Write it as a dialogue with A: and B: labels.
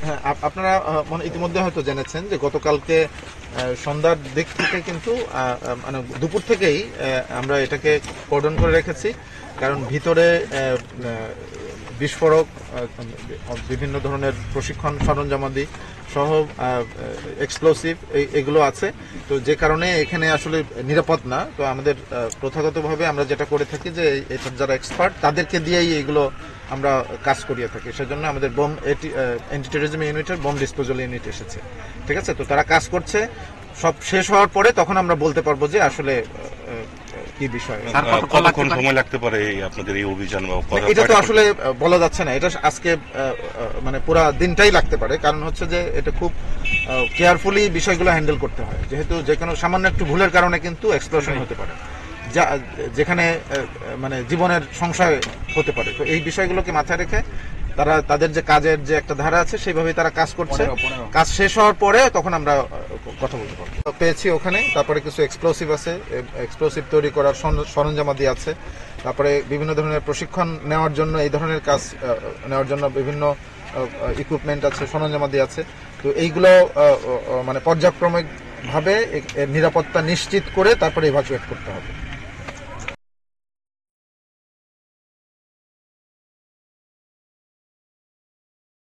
A: হ্যাঁ, আপনারা ইতিমধ্যে হয়তো জেনেছেন যে গতকালকে সন্ধ্যার দিক থেকে কিন্তু মানে দুপুর থেকেই আমরা এটাকে কর্ডন করে রেখেছি, কারণ ভিতরে বিস্ফোরক, বিভিন্ন ধরনের প্রশিক্ষণ সরঞ্জামাদি সহ এক্সপ্লোসিভ এগুলো আছে। তো যে কারণে এখানে আসলে নিরাপদ না। তো আমাদের প্রথাগতভাবে আমরা যেটা করে থাকি যে এটার যারা এক্সপার্ট তাদেরকে দিয়েই এগুলো আমরা কাজ করিয়ে থাকি। সেজন্য আমাদের বোম অ্যান্টি টেরোরিজম ইউনিটের বোম ডিসপোজাল ইউনিট এসেছে। ঠিক আছে, তো তারা কাজ করছে। সব শেষ হওয়ার পরে তখন আমরা বলতে পারবো যে আসলে কি বিষয়।
B: কতক্ষণ সময় লাগতে পারে আপনাদের এই অভিযান?
A: এটা তো আসলে বলা যাচ্ছে না। এটা আজকে মানে পুরো দিনটাই লাগতে পারে, কারণ হচ্ছে যে এটা খুব কেয়ারফুলি বিষয়গুলো হ্যান্ডেল করতে হয়, যেহেতু যে কোনো সামান্য একটু ভুলের কারণে কিন্তু এক্সপ্লোশন হতে পারে, যেখানে মানে জীবনের সংশয় হতে পারে। তো এই বিষয়গুলোকে মাথায় রেখে তারা তাদের যে কাজের যে একটা ধারা আছে সেইভাবে তারা কাজ করছে। কাজ শেষ হওয়ার পরে তখন আমরা কথা বলতে পারবো। পেয়েছি ওখানে, তারপরে কিছু এক্সপ্লোসিভ আছে, এক্সপ্লোসিভ তৈরি করার সরঞ্জামাদি আছে, তারপরে বিভিন্ন ধরনের প্রশিক্ষণ নেওয়ার জন্য, এই ধরনের কাজ নেওয়ার জন্য বিভিন্ন ইকুইপমেন্ট আছে, সরঞ্জামাদি আছে। তো এইগুলো মানে পর্যায়ক্রমিকভাবে নিরাপত্তা নিশ্চিত করে তারপরে ইভাকুয়েট করতে হবে।